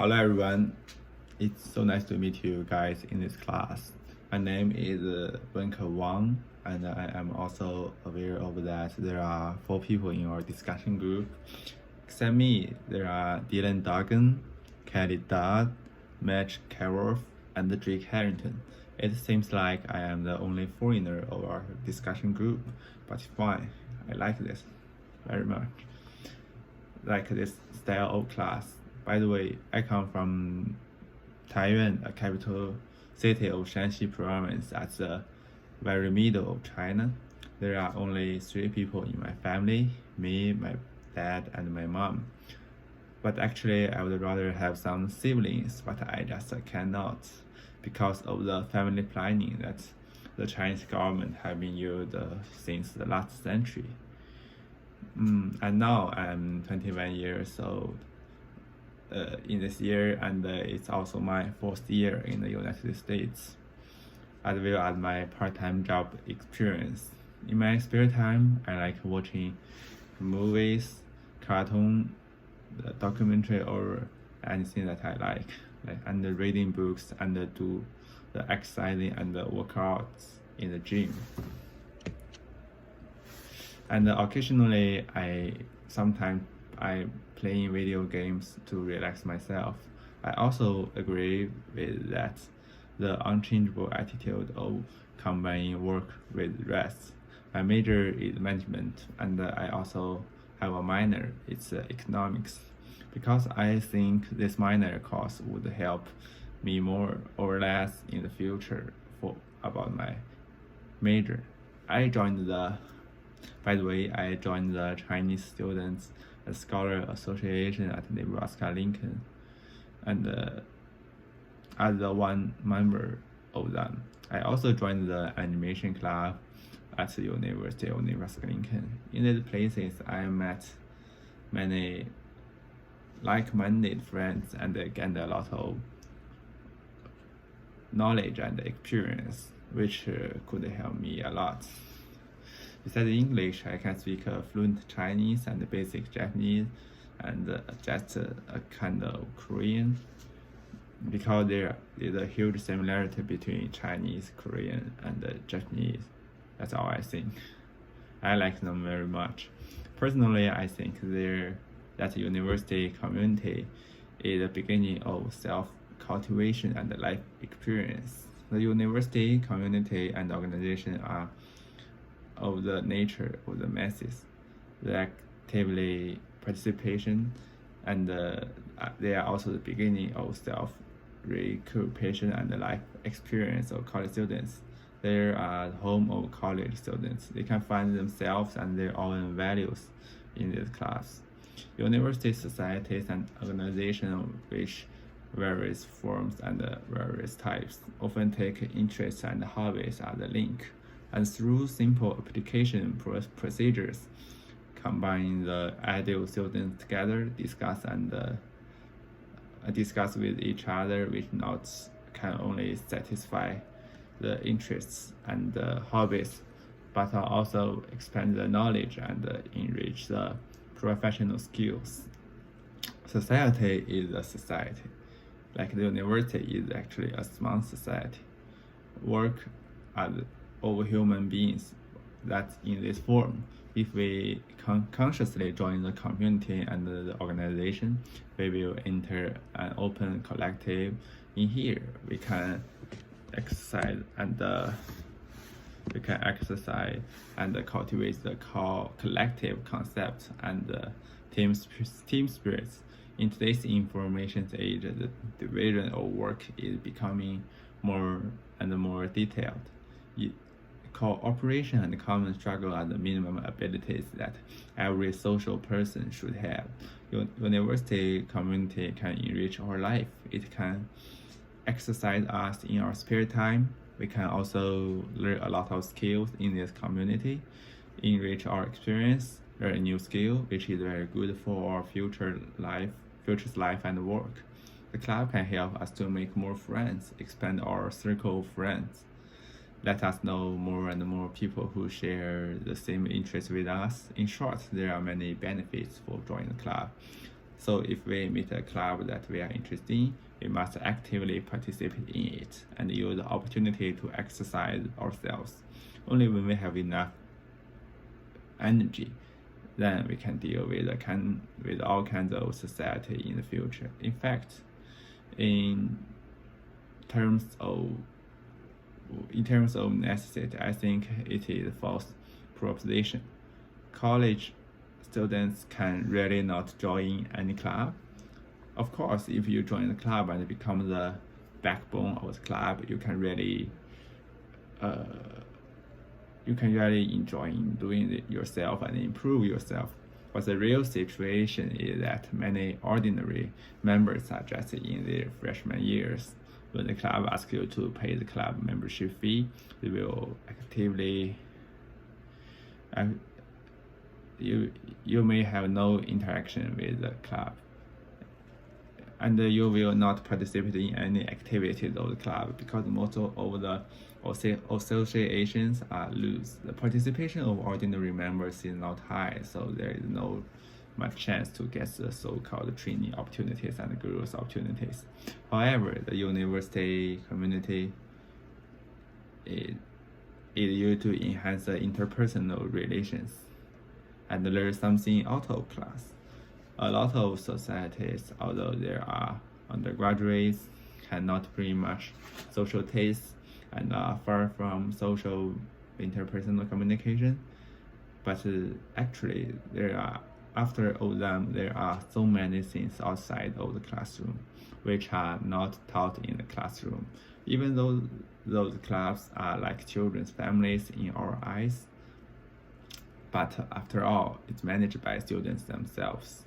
Hello everyone, it's so nice to meet you guys in this class. My name is Wenke Wang, and I am also aware of that there are 4 people in our discussion group. Except me, there are Dylan Duggan, Kelly Dodd, Mitch Carroll, and Drake Harrington. It seems like I am the only foreigner of our discussion group, but it's fine. I like this very much. Like this style of class. By the way, I come from Taiyuan, a capital city of Shanxi province at the very middle of China. There are only 3 people in my family, me, my dad, and my mom. But actually, I would rather have some siblings, but I just cannot because of the family planning that the Chinese government have been used since the last century. And now I'm 21 years old in this year, and it's also my 4th year in the United States, as well as my part-time job experience. In my spare time, I like watching movies, cartoon, documentary, or anything that I like and reading books and do the exercising and the workouts in the gym. And occasionally, sometimes I play video games to relax myself. I also agree with that the unchangeable attitude of combining work with rest. My major is management, and I also have a minor. It's economics, because I think this minor course would help me more or less in the future about my major. I joined the Chinese Students Scholar Association at Nebraska Lincoln, and as one member of them. I also joined the animation club at the University of Nebraska Lincoln. In these places, I met many like-minded friends and gained a lot of knowledge and experience, which could help me a lot. Besides English, I can speak fluent Chinese and basic Japanese, and just a kind of Korean, because there is a huge similarity between Chinese, Korean, and Japanese. That's all I think. I like them very much. Personally, I think that university community is the beginning of self-cultivation and life experience. The university community and organization are of the nature of the masses, the actively participation, and they are also the beginning of self-recuperation and life experience of college students. They are the home of college students. They can find themselves and their own values in this class. University societies and organizations, which various forms and various types, often take interests and hobbies as a link, and through simple application procedures, combine the ideal students together, discuss with each other, which not can only satisfy the interests and hobbies, but also expand the knowledge and enrich the professional skills. Society is a society, like the university is actually a small society. Work as of human beings that's in this form. If we consciously join the community and the organization, we will enter an open collective. In here, we can exercise and cultivate the collective concept and team spirits. In today's information age, the division of work is becoming more and more detailed. Cooperation and common struggle are the minimum abilities that every social person should have. University community can enrich our life. It can exercise us in our spare time. We can also learn a lot of skills in this community, enrich our experience, learn a new skill, which is very good for our future's life and work. The club can help us to make more friends, expand our circle of friends. Let us know more and more people who share the same interests with us. In short, there are many benefits for joining the club. So if we meet a club that we are interested in, we must actively participate in it and use the opportunity to exercise ourselves. Only when we have enough energy, then we can deal with all kinds of society in the future. In fact, in terms of necessity, I think it is a false proposition. College students can really not join any club. Of course, if you join the club and become the backbone of the club, you can really enjoy doing it yourself and improve yourself. But the real situation is that many ordinary members are just in their freshman years. When the club asks you to pay the club membership fee, they will actively you may have no interaction with the club, and you will not participate in any activities of the club because most of the associations are loose. The participation of ordinary members is not high, so there is no much chance to get the so-called training opportunities and growth opportunities. However, the university community is used to enhance the interpersonal relations and learn something out of class. A lot of societies, although there are undergraduates, cannot bring much social taste and are far from social interpersonal communication. But actually, after all them, there are so many things outside of the classroom which are not taught in the classroom. Even though those clubs are like children's families in our eyes, but after all, it's managed by students themselves.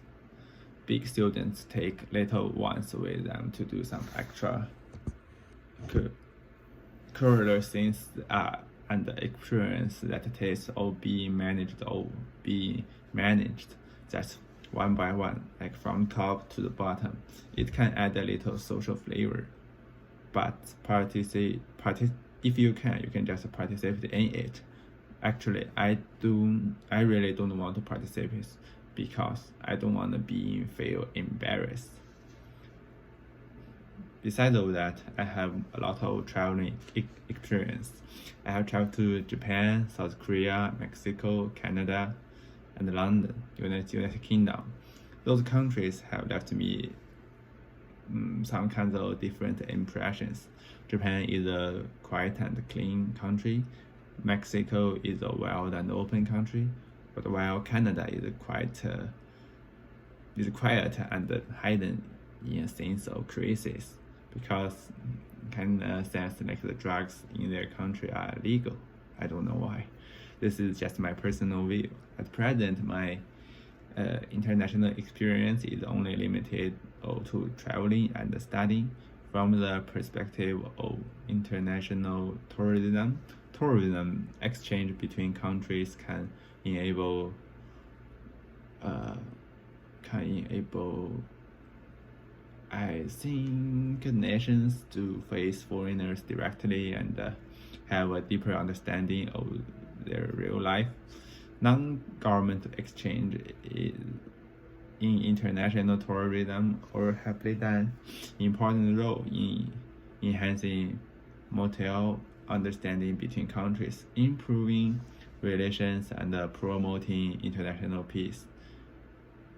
Big students take little ones with them to do some extra curricular things and experience that takes all being managed just one by one, like from top to the bottom. It can add a little social flavor, but if you can just participate in it. Actually, I really don't want to participate because I don't want to feel embarrassed. Besides of that, I have a lot of traveling experience. I have traveled to Japan, South Korea, Mexico, Canada, and London, United Kingdom. Those countries have left me some kinds of different impressions. Japan is a quiet and clean country. Mexico is a wild and open country, but while Canada is quiet and hidden in a sense of crisis, because Canada says like the drugs in their country are legal. I don't know why. This is just my personal view. At present, my international experience is only limited to traveling and studying. From the perspective of international tourism exchange between countries can enable I think nations to face foreigners directly and have a deeper understanding of their real life. Non-government exchange in international tourism or have played an important role in enhancing mutual understanding between countries, improving relations and promoting international peace.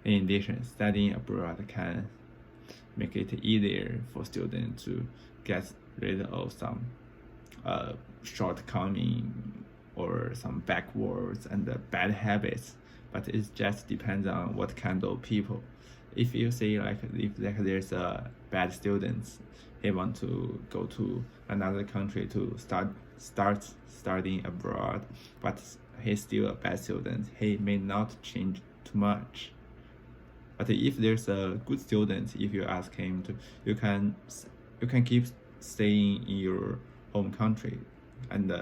In addition, studying abroad can make it easier for students to get rid of some shortcoming or some backwards and bad habits, but it just depends on what kind of people. If you see if there's a bad students, he want to go to another country to start studying abroad, but he's still a bad student, he may not change too much. But if there's a good student, if you ask him to, you can keep staying in your home country and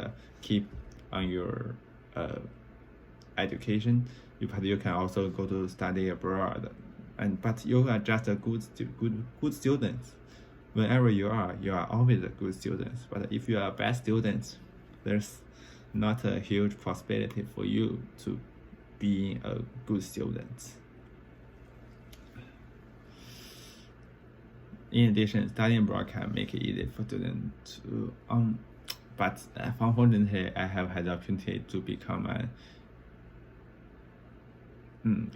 keep on your education. But you can also go to study abroad, but you are just a good student. Whenever you are always a good student. But if you are a bad student, there's not a huge possibility for you to be a good student. In addition, studying abroad can make it easy for students to but unfortunately, I have had the opportunity to become an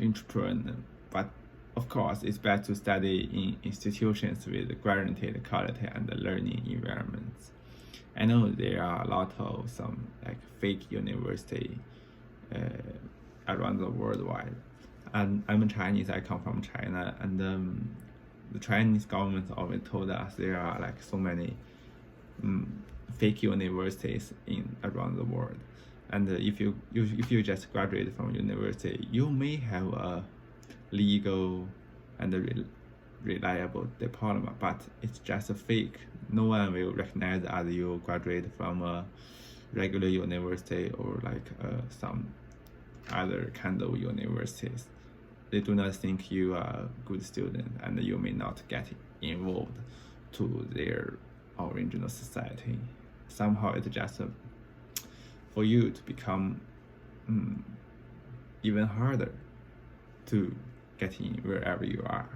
entrepreneur. But of course, it's best to study in institutions with guaranteed quality and learning environments. I know there are a lot of some like fake university around the worldwide. And I'm Chinese. I come from China, and the Chinese government always told us there are like so many fake universities in around the world, and if you just graduate from university, you may have a legal and reliable diploma, but it's just a fake. No one will recognize as you graduate from a regular university or like some other kind of universities. They do not think you are a good student, and you may not get involved to their original society. Somehow it's just for you to become even harder to get in wherever you are.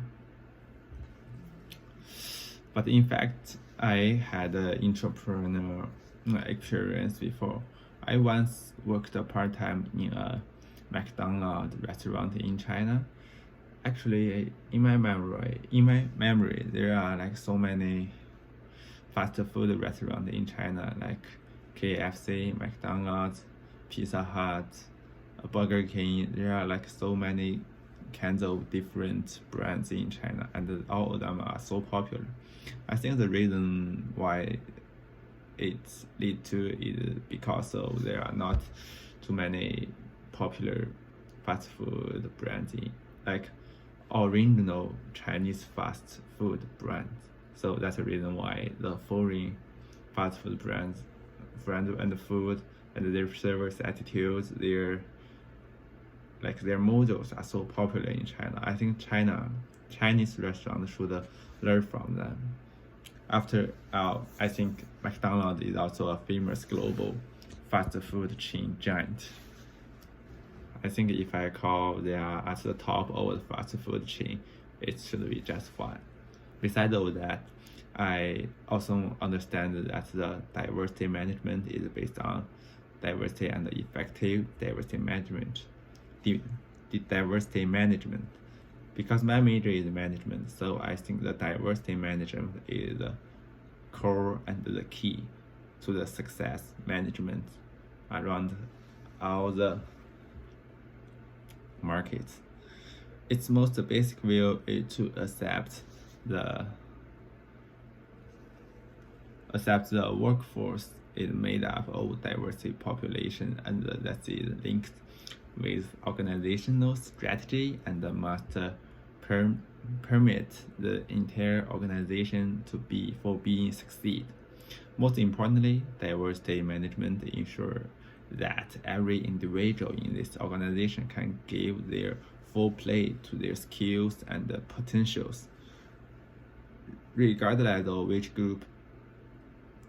But in fact, I had an entrepreneur experience before. I once worked part-time in a McDonald's restaurant in China. Actually, in my memory, there are like so many fast food restaurants in China, like KFC, McDonald's, Pizza Hut, Burger King. There are like so many kinds of different brands in China, and all of them are so popular. I think the reason why it's lead to is because of there are not too many popular fast food brands in like original Chinese fast food brands. So that's the reason why the foreign fast food brands and food and their service attitudes, their models are so popular in China. I think Chinese restaurants should learn from them. After all, I think McDonald's is also a famous global fast food chain giant. I think if I call they are at the top of the fast food chain, it should be just fine. Besides all that, I also understand that the diversity management is based on diversity and effective diversity management. The diversity management, because my major is management, so I think the diversity management is the core and the key to the success management around all the markets. Its most basic view is to accept the workforce is made up of diversity population, and that is linked with organizational strategy and must permit the entire organization to being succeed. Most importantly, diversity management ensures that every individual in this organization can give their full play to their skills and potentials, regardless of which group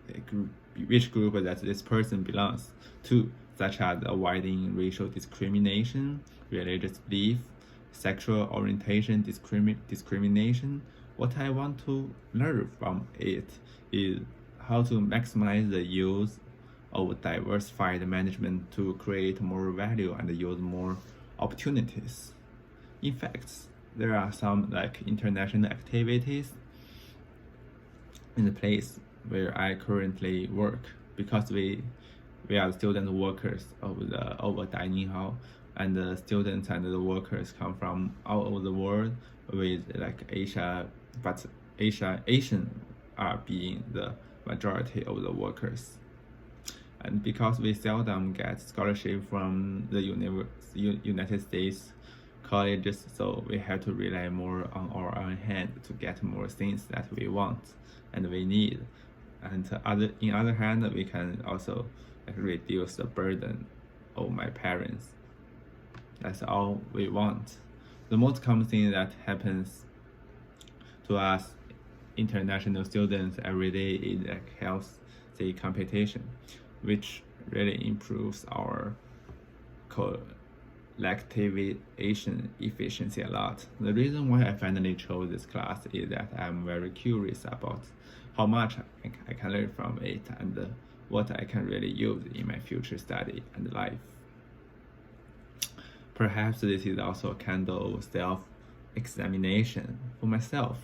that this person belongs to, such as avoiding racial discrimination, religious belief, sexual orientation discrimination. What I want to learn from it is how to maximize the use of diversified management to create more value and use more opportunities. In fact, there are some like international activities in the place where I currently work, because we are the student workers of the dining hall, and the students and the workers come from all over the world with like Asia, but Asian are being the majority of the workers. And because we seldom get scholarship from the United States colleges, so we have to rely more on our own hand to get more things that we want and we need. And in other hand, we can also reduce the burden of my parents. That's all we want. The most common thing that happens to us international students every day is like healthy competition, which really improves our lactivation efficiency a lot. The reason why I finally chose this class is that I'm very curious about how much I can learn from it and what I can really use in my future study and life. Perhaps this is also a kind of self-examination for myself.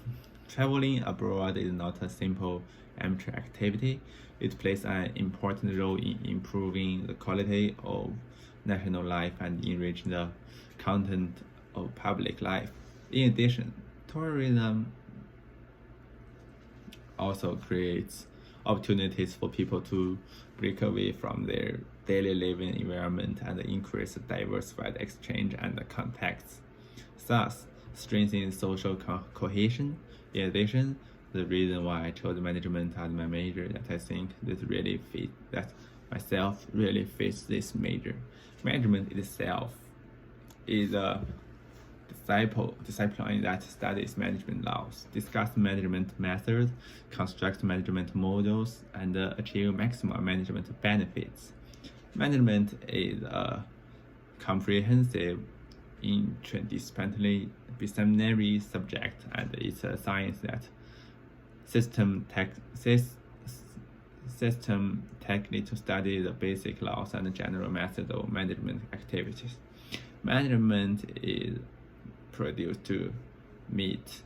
Traveling abroad is not a simple amateur activity. It plays an important role in improving the quality of national life and enriching the content of public life. In addition, tourism also creates opportunities for people to break away from their daily living environment and increase diversified exchange and contacts, thus strengthening social cohesion. In addition, the reason why I chose management as my major that I think that myself really fits this major. Management itself is a discipline that studies management laws, discuss management methods, construct management models, and achieve maximum management benefits. Management is a comprehensive, interdisciplinary subject, and it's a science that systematically to study the basic laws and general methods of management activities. Management is produced to meet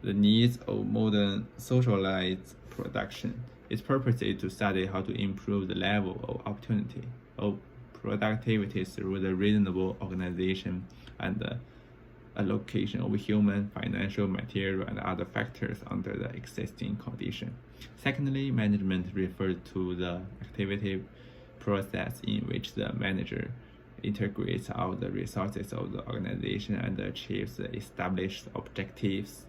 the needs of modern socialized production. Its purpose is to study how to improve the level of opportunity of productivity through the reasonable organization and allocation of human, financial, material, and other factors under the existing condition. Secondly, management refers to the activity process in which the manager integrates all the resources of the organization and achieves the established objectives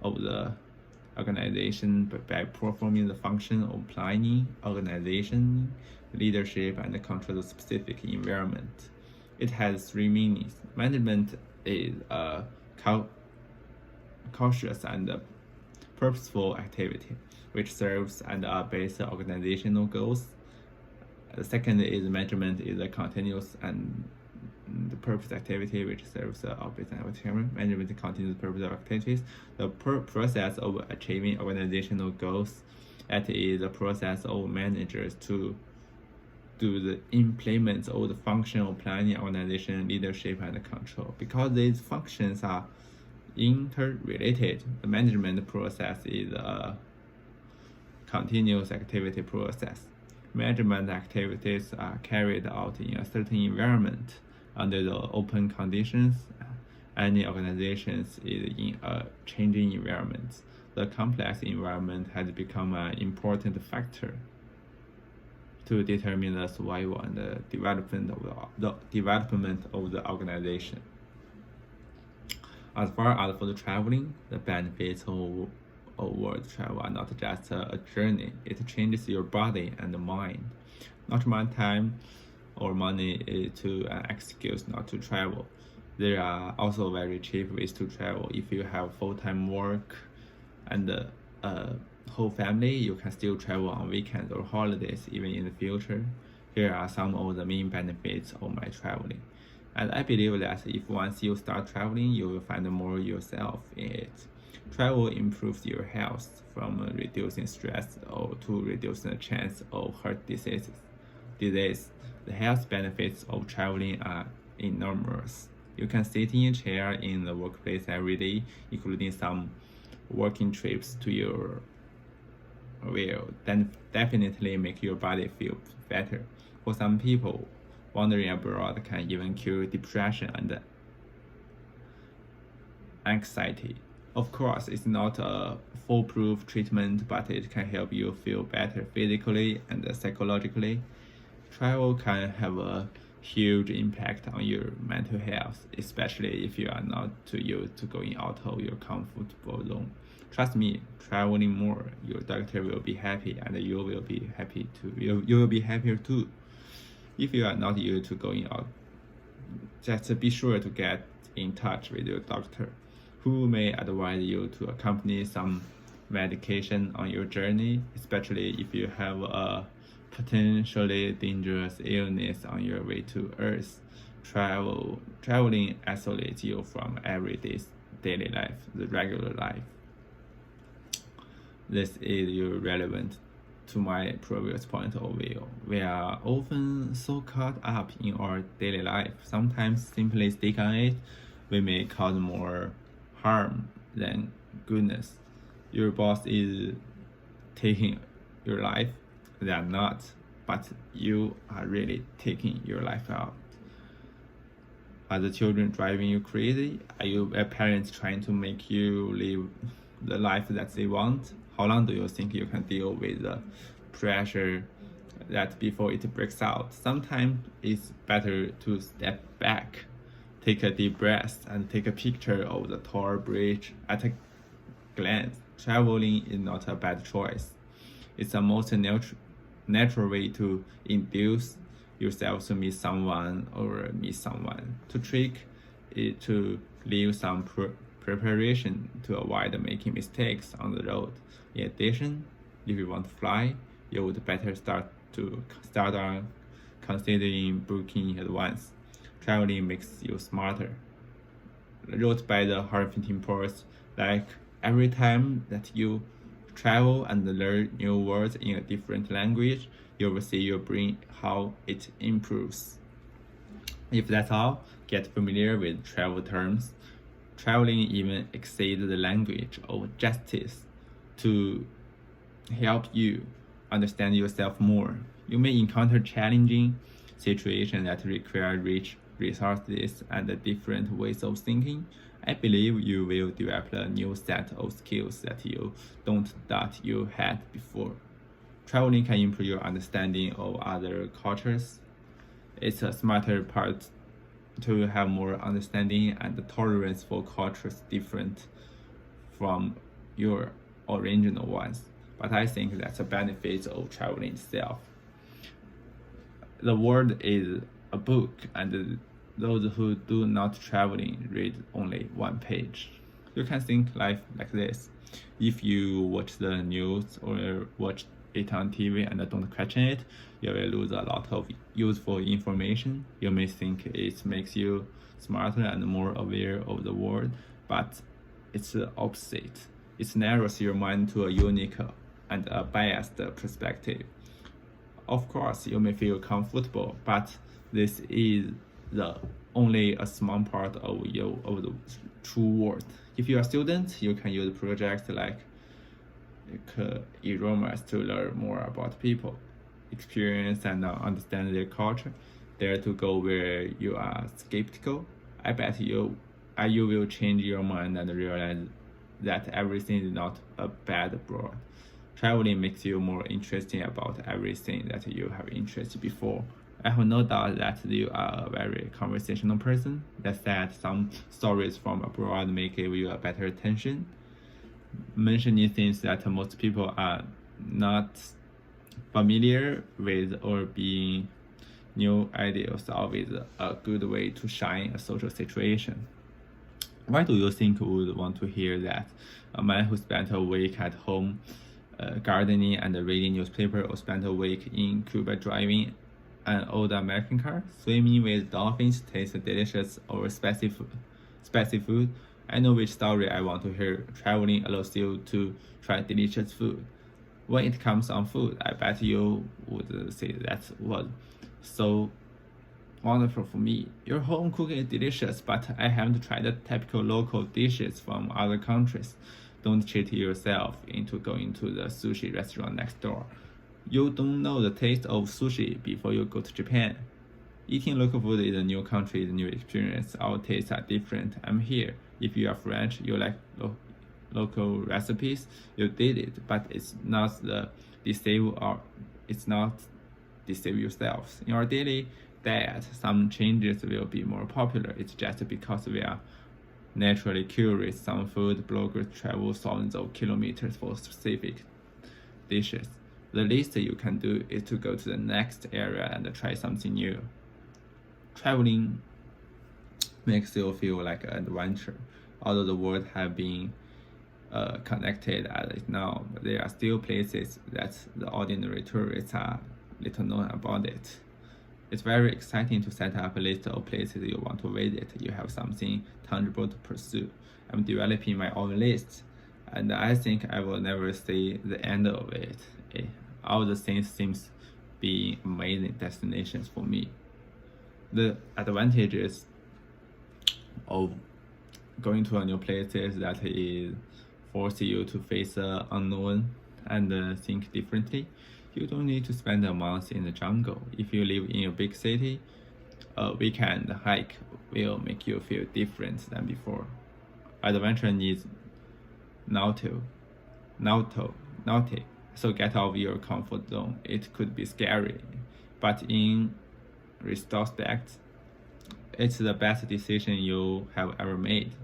of the organization by performing the function of planning, organization, leadership, and control the specific environment. It has three meanings. Management is a cautious and purposeful activity which serves and base organizational goals. The second is management is a continuous and the purpose activity which serves the object and activity. Management continues the purpose of activities. The process of achieving organizational goals. That is the process of managers to do the implements of the function of planning, organization, leadership, and control. Because these functions are interrelated, the management process is a continuous activity process. Management activities are carried out in a certain environment under the open conditions. Any organization is in a changing environment. The complex environment has become an important factor to determine the survival and the development of the organization. As far as for the traveling, the benefits of world travel are not just a journey. It changes your body and mind. Not much time or money to an excuse not to travel. There are also very cheap ways to travel. If you have full-time work and whole family, you can still travel on weekends or holidays even in the future. Here are some of the main benefits of my traveling. And I believe that if once you start traveling, you will find more yourself in it. Travel improves your health from reducing stress to reducing the chance of heart diseases. The health benefits of traveling are enormous. You can sit in a chair in the workplace every day, including some working trips to your will then definitely make your body feel better. For some people, wandering abroad can even cure depression and anxiety. Of course, it's not a foolproof treatment, but it can help you feel better physically and psychologically. Travel can have a huge impact on your mental health, especially if you are not too used to going out of your comfortable zone. Trust me, traveling more, your doctor will be happy and you will be happy too. You will be happier too. If you are not used to going out, just be sure to get in touch with your doctor, who may advise you to accompany some medication on your journey, especially if you have a potentially dangerous illness on your way to Earth. traveling isolates you from everyday's daily life, the regular life. This is irrelevant to my previous point of view. We are often so caught up in our daily life. Sometimes simply stick on it, we may cause more harm than goodness. Your boss is taking your life, they are not, but you are really taking your life out. Are the children driving you crazy? Are you parents trying to make you live the life that they want? How long do you think you can deal with the pressure that before it breaks out? Sometimes it's better to step back, take a deep breath, and take a picture of the tall bridge at a glance. Traveling is not a bad choice. It's the most natural way to induce yourself to meet someone or meet someone. To trick it to leave some preparation to avoid making mistakes on the road. In addition, if you want to fly, you would better start on considering booking in advance. Traveling makes you smarter. Wrote by the Huffington Post, like every time that you travel and learn new words in a different language, you will see your brain how it improves. If that's all, get familiar with travel terms. Traveling even exceeds the language of justice to help you understand yourself more. You may encounter challenging situations that require rich resources and different ways of thinking. I believe you will develop a new set of skills that you don't thought you had before. Traveling can improve your understanding of other cultures. It's a smarter part to have more understanding and tolerance for cultures different from your original ones. But I think that's a benefit of traveling itself. The world is a book, and those who do not traveling read only one page. You can think life like this. If you watch the news or watch it on TV and don't question it, you will lose a lot of useful information. You may think it makes you smarter and more aware of the world, but it's the opposite. It narrows your mind to a unique and a biased perspective. Of course, you may feel comfortable, but this is only a small part of the true world. If you're a student, you can use projects like Eromas to learn more about people, experience and understand their culture. Dare to go where you are skeptical. I bet you will change your mind and realize that everything is not a bad abroad. Traveling makes you more interesting about everything that you have interested before. I have no doubt that you are a very conversational person. That said, some stories from abroad may give you a better attention. Mentioning things that most people are not familiar with or being new ideas is always a good way to shine a social situation. Why do you think we would want to hear that? A man who spent a week at home gardening and reading newspaper, or spent a week in Cuba driving an old American car, swimming with dolphins, tastes delicious or spicy food. I know which story I want to hear. Traveling allows you to try delicious food. When it comes on food, I bet you would say that was so wonderful for me. Your home cooking is delicious, but I haven't tried the typical local dishes from other countries. Don't cheat yourself into going to the sushi restaurant next door. You don't know the taste of sushi before you go to Japan. Eating local food in a new country is a new experience. Our tastes are different. I'm here. If you are French, you like local recipes, you did it, but it's not deceive yourselves. In our daily diet, some changes will be more popular. It's just because we are naturally curious. Some food bloggers travel thousands of kilometers for specific dishes. The least you can do is to go to the next area and try something new. Traveling makes you feel like an adventure. Although the world has been connected as it now, but there are still places that the ordinary tourists are little known about it. It's very exciting to set up a list of places you want to visit. You have something tangible to pursue. I'm developing my own list, and I think I will never see the end of it. All the things seems being amazing destinations for me. The advantages of going to a new place is that it forces you to face the unknown and think differently. You don't need to spend a month in the jungle. If you live in a big city, a weekend hike will make you feel different than before. Adventure needs novelty, so get out of your comfort zone. It could be scary, but in retrospect, it's the best decision you have ever made.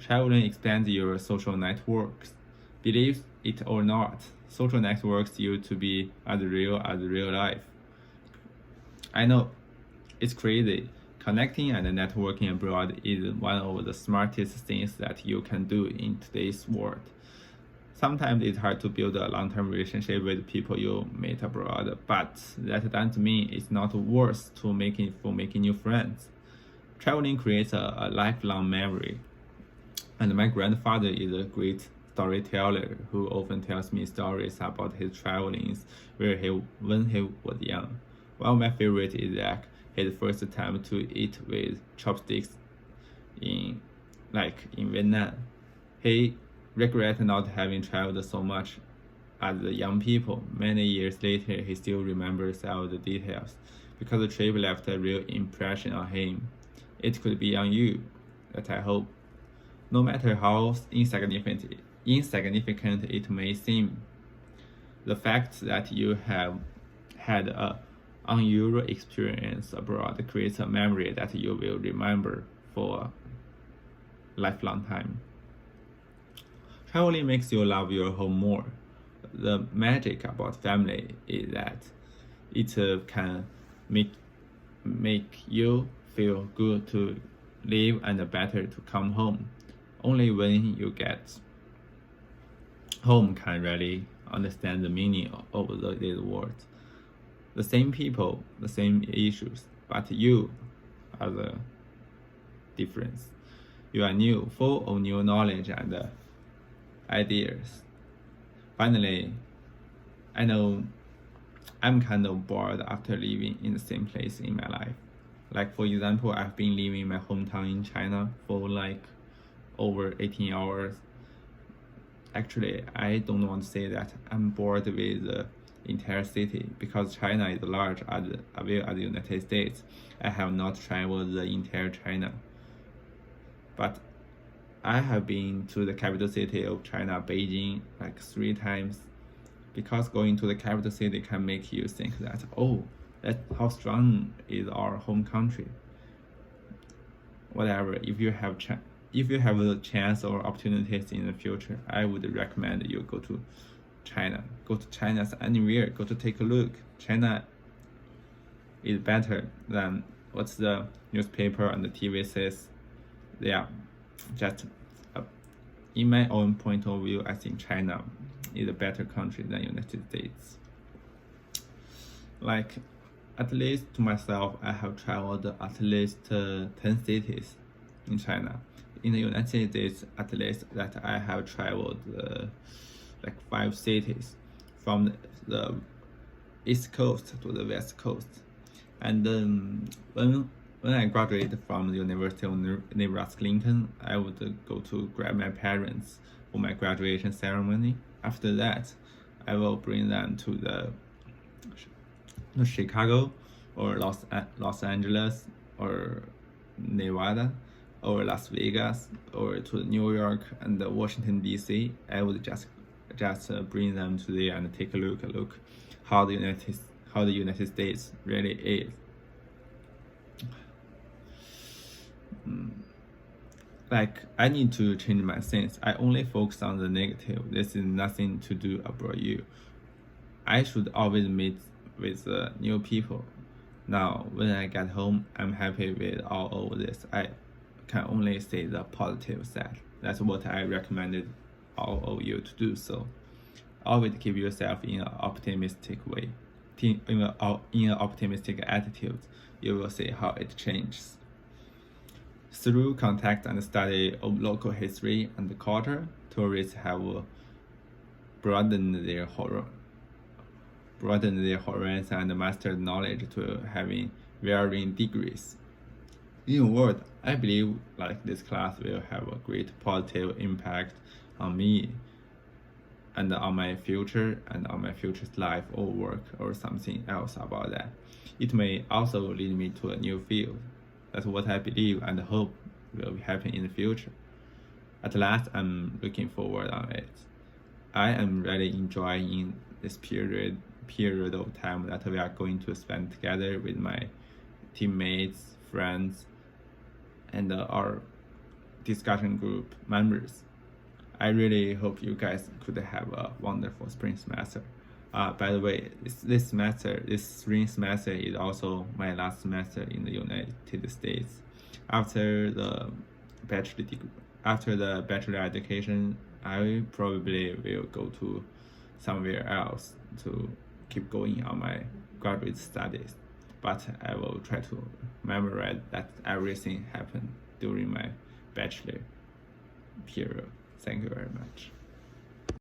Traveling expands your social networks. Believe it or not, social networks you to be as real life. I know it's crazy. Connecting and networking abroad is one of the smartest things that you can do in today's world. Sometimes it's hard to build a long-term relationship with people you meet abroad, but that doesn't mean it's not worth for making new friends. Traveling creates a lifelong memory, and my grandfather is a great storyteller who often tells me stories about his travels when he was young. One of my favorites is that his first time to eat with chopsticks in Vietnam. He regrets not having traveled so much as the young people. Many years later, he still remembers all the details because the trip left a real impression on him. It could be on you, that I hope. No matter how insignificant it may seem, the fact that you have had an unusual experience abroad creates a memory that you will remember for a lifelong time. Traveling makes you love your home more. The magic about family is that it can make you feel good to live and better to come home. Only when you get home can really understand the meaning of these words. The same people, the same issues, but you are the difference. You are new, full of new knowledge and ideas. Finally, I know I'm kind of bored after living in the same place in my life. Like for example, I've been living in my hometown in China for over 18 hours. Actually, I don't want to say that I'm bored with the entire city because China is large as well as the United States. I have not traveled the entire China, but I have been to the capital city of China, Beijing, 3 times, because going to the capital city can make you think that, that's how strong is our home country. Whatever, if you have the chance or opportunities in the future, I would recommend you go to China. Go to China anywhere. Go to take a look. China is better than what the newspaper and the TV says. Yeah, just in my own point of view, I think China is a better country than United States. At least to myself, I have traveled at least 10 cities in China. In the United States, at least that I have traveled 5 cities from the East Coast to the West Coast. And when I graduated from the University of Nebraska-Lincoln, I would go to grab my parents for my graduation ceremony. After that, I will bring them to the Chicago or Los Angeles or Nevada or Las Vegas or to New York and Washington DC. I would just bring them to there and take a look how the United States really is. I need to change my sense. I only focus on the negative. This is nothing to do about you. I should always meet with new people. Now, when I get home, I'm happy with all of this. I can only say the positive side. That's what I recommended all of you to do. So, always keep yourself in an optimistic way. in an optimistic attitude, you will see how it changes. Through contact and study of local history and culture, tourists have broadened their horizons and mastered knowledge to having varying degrees. In a word, I believe like this class will have a great positive impact on me and on my future and on my future's life or work or something else about that. It may also lead me to a new field. That's what I believe and hope will happen in the future. At last, I'm looking forward on it. I am really enjoying this period of time that we are going to spend together with my teammates, friends, and our discussion group members. I really hope you guys could have a wonderful spring semester. By the way, this spring semester is also my last semester in the United States. After the bachelor education, I probably will go to somewhere else to keep going on my graduate studies. But I will try to memorize that everything happened during my bachelor period. Thank you very much.